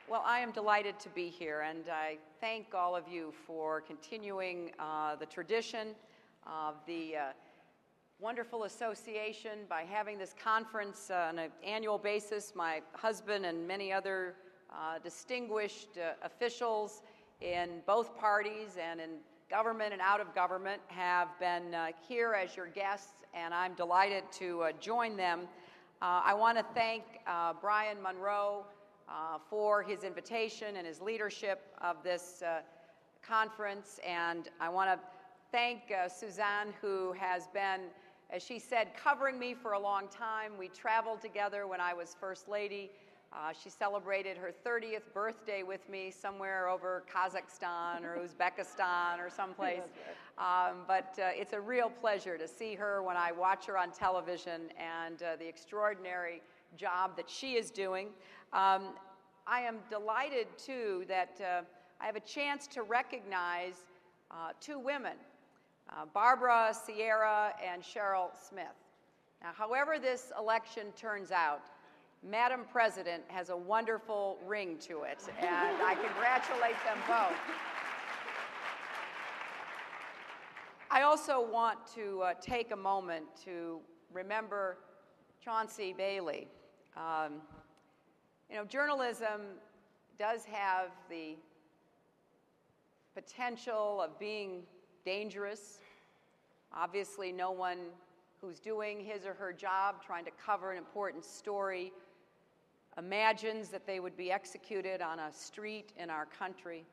Well, I am delighted to be here, and I thank all of you for continuing the tradition of the wonderful association by having this conference on an annual basis. My husband and many other distinguished officials in both parties and in government and out of government have been here as your guests, and I'm delighted to join them. I want to thank Brian Monroe for his invitation and his leadership of this conference, and I want to thank Suzanne, who has been, as she said, covering me for a long time. We traveled together when I was First Lady. She celebrated her 30th birthday with me somewhere over Kazakhstan or Uzbekistan or someplace. But it's a real pleasure to see her when I watch her on television and the extraordinary job that she is doing. I am delighted, too, that I have a chance to recognize two women, Barbara Sierra and Cheryl Smith. Now, however this election turns out, Madam President has a wonderful ring to it, and I congratulate them both. I also want to take a moment to remember Chauncey Bailey. You know, journalism does have the potential of being dangerous. Obviously, no one who's doing his or her job, trying to cover an important story, imagines that they would be executed on a street in our country.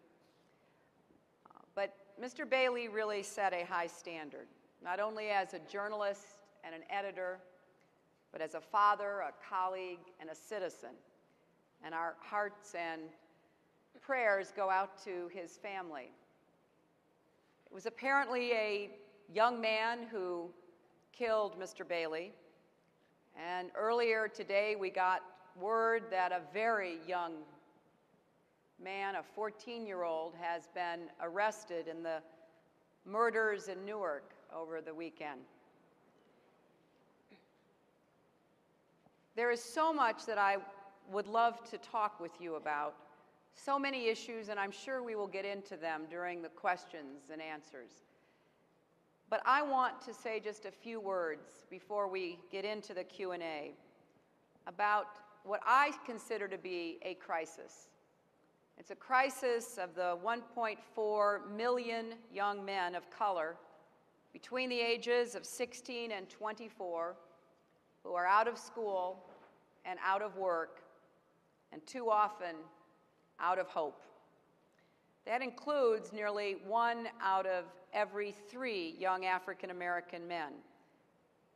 But Mr. Bailey really set a high standard, not only as a journalist and an editor, but as a father, a colleague, and a citizen. And our hearts and prayers go out to his family. It was apparently a young man who killed Mr. Bailey, and earlier today we got word that a very young man, a 14-year-old, has been arrested in the murders in Newark over the weekend. There is so much that I would love to talk with you about, so many issues, and I'm sure we will get into them during the questions and answers. But I want to say just a few words before we get into the Q&A about what I consider to be a crisis. It's a crisis of the 1.4 million young men of color between the ages of 16 and 24 who are out of school and out of work, and too often out of hope. That includes nearly 1 out of every 3 young African American men.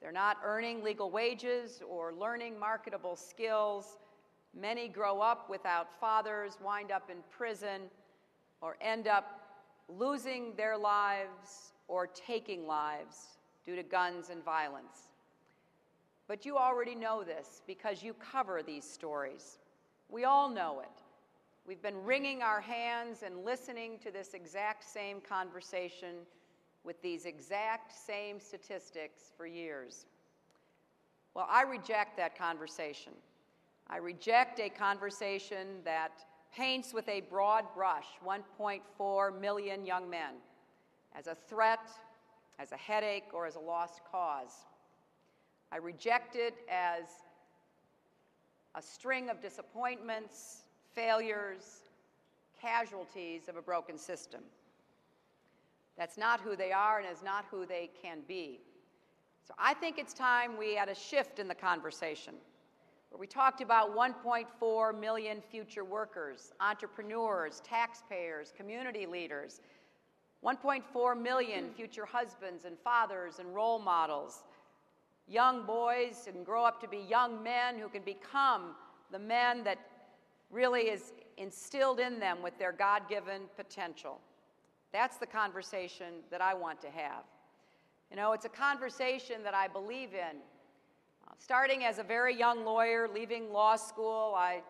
They're not earning legal wages or learning marketable skills. Many grow up without fathers, wind up in prison, or end up losing their lives or taking lives due to guns and violence. But you already know this because you cover these stories. We all know it. We've been wringing our hands and listening to this exact same conversation with these exact same statistics for years. Well, I reject that conversation. I reject a conversation that paints with a broad brush 1.4 million young men as a threat, as a headache, or as a lost cause. I reject it as a string of disappointments, failures, casualties of a broken system. That's not who they are and is not who they can be. So I think it's time we had a shift in the conversation, where we talked about 1.4 million future workers, entrepreneurs, taxpayers, community leaders, 1.4 million future husbands and fathers and role models, young boys who can grow up to be young men who can become the men that really is instilled in them with their God-given potential. That's the conversation that I want to have. You know, it's a conversation that I believe in. Starting as a very young lawyer, leaving law school, I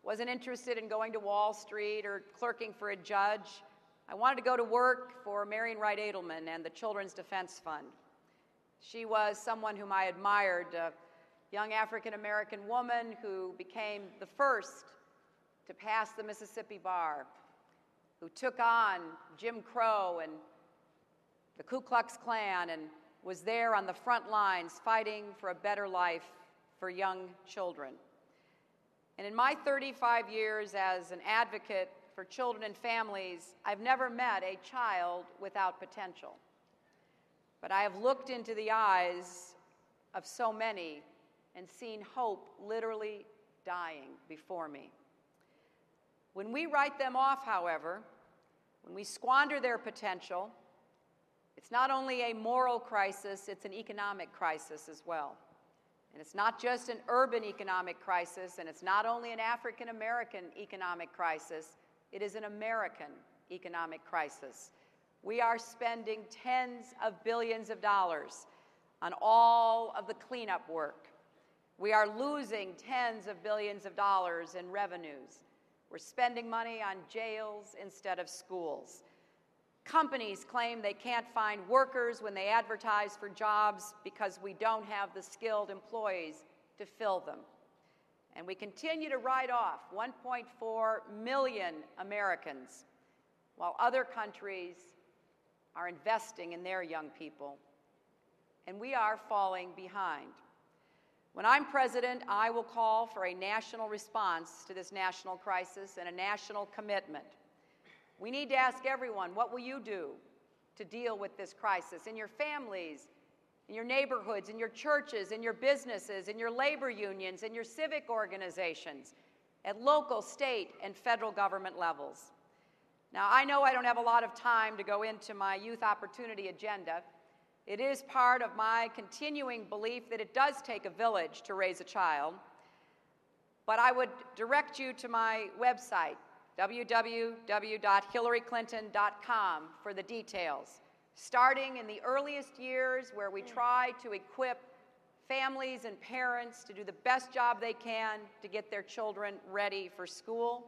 wasn't interested in going to Wall Street or clerking for a judge. I wanted to go to work for Marian Wright Edelman and the Children's Defense Fund. She was someone whom I admired, a young African-American woman who became the first to pass the Mississippi Bar, who took on Jim Crow and the Ku Klux Klan and was there on the front lines fighting for a better life for young children. And in my 35 years as an advocate for children and families, I've never met a child without potential. But I have looked into the eyes of so many and seen hope literally dying before me. When we write them off, however, when we squander their potential, it's not only a moral crisis, it's an economic crisis as well. And it's not just an urban economic crisis, and it's not only an African-American economic crisis, it is an American economic crisis. We are spending tens of billions of dollars on all of the cleanup work. We are losing tens of billions of dollars in revenues. We're spending money on jails instead of schools. Companies claim they can't find workers when they advertise for jobs because we don't have the skilled employees to fill them. And we continue to write off 1.4 million Americans while other countries are investing in their young people. And we are falling behind. When I'm president, I will call for a national response to this national crisis and a national commitment. We need to ask everyone, what will you do to deal with this crisis in your families, in your neighborhoods, in your churches, in your businesses, in your labor unions, in your civic organizations, at local, state, and federal government levels? Now, I know I don't have a lot of time to go into my youth opportunity agenda. It is part of my continuing belief that it does take a village to raise a child, but I would direct you to my website, www.hillaryclinton.com, for the details, starting in the earliest years where we try to equip families and parents to do the best job they can to get their children ready for school,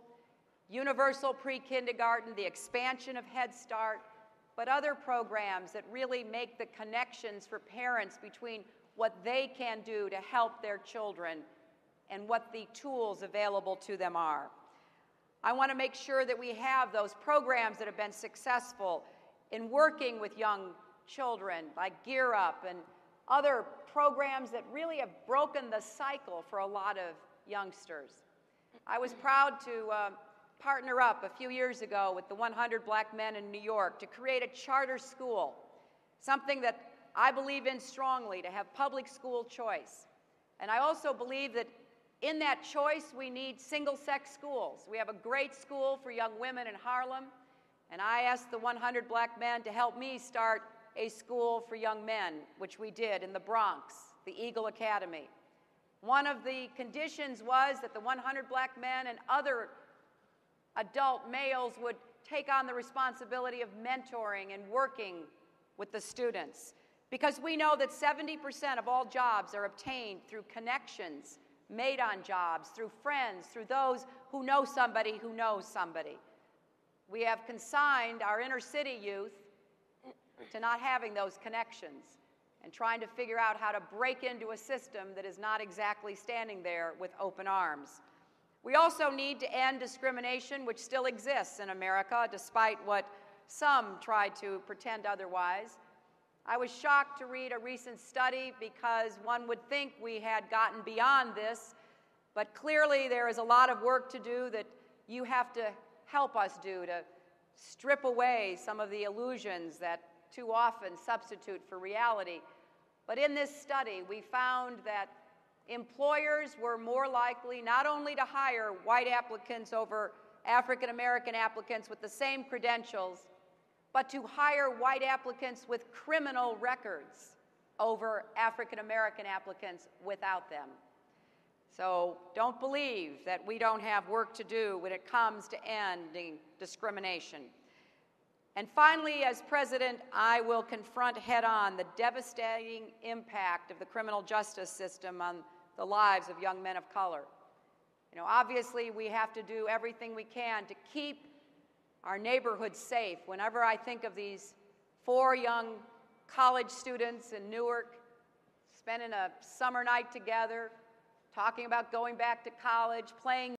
universal pre-kindergarten, the expansion of Head Start, but other programs that really make the connections for parents between what they can do to help their children and what the tools available to them are. I want to make sure that we have those programs that have been successful in working with young children, like Gear Up and other programs that really have broken the cycle for a lot of youngsters. I was proud to partner up a few years ago with the 100 Black Men in New York to create a charter school, something that I believe in strongly, to have public school choice. And I also believe that in that choice, we need single-sex schools. We have a great school for young women in Harlem, and I asked the 100 Black Men to help me start a school for young men, which we did in the Bronx, the Eagle Academy. One of the conditions was that the 100 Black Men and other adult males would take on the responsibility of mentoring and working with the students, because we know that 70% of all jobs are obtained through connections made on jobs, through friends, through those who know somebody who knows somebody. We have consigned our inner city youth to not having those connections and trying to figure out how to break into a system that is not exactly standing there with open arms. We also need to end discrimination, which still exists in America, despite what some try to pretend otherwise. I was shocked to read a recent study because one would think we had gotten beyond this, but clearly there is a lot of work to do that you have to help us do to strip away some of the illusions that too often substitute for reality. But in this study, we found that employers were more likely not only to hire white applicants over African American applicants with the same credentials, but to hire white applicants with criminal records over African American applicants without them. So don't believe that we don't have work to do when it comes to ending discrimination. And finally, as president, I will confront head-on the devastating impact of the criminal justice system on the lives of young men of color. You know, obviously, we have to do everything we can to keep our neighborhoods safe. Whenever I think of these 4 young college students in Newark spending a summer night together, talking about going back to college, playing